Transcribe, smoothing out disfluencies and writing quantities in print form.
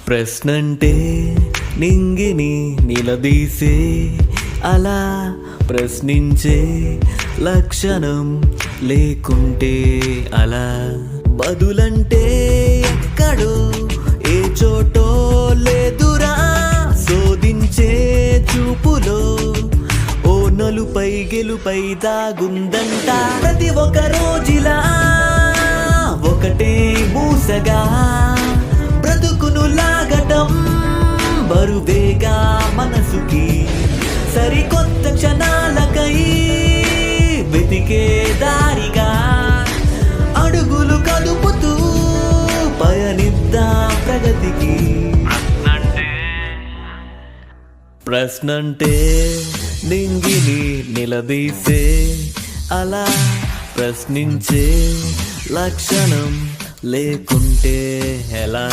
ప్రశ్నంటే నింగిని నిలదీసే అలా ప్రశ్నించే లక్షణం లేకుంటే అలా బదులంటే ఎక్కడో ఏ చోటో లేదురా శోధించే చూపులో ఓ నలుపై గెలుపై దాగుందంట ప్రతి ఒక్క రోజులా ఒకటే మూసగా బ్రతుకును లాగటం బరువేగా మనసుకి సరికొత్త క్షణాలకై వెతికే దారిగా అడుగులు కదుపుతూ పయనిద్దాం ప్రగతికి ప్రశ్నంటే నింగిని నిలదీసే అలా ప్రశ్నించే లక్షణం లేకుంటే ఎలా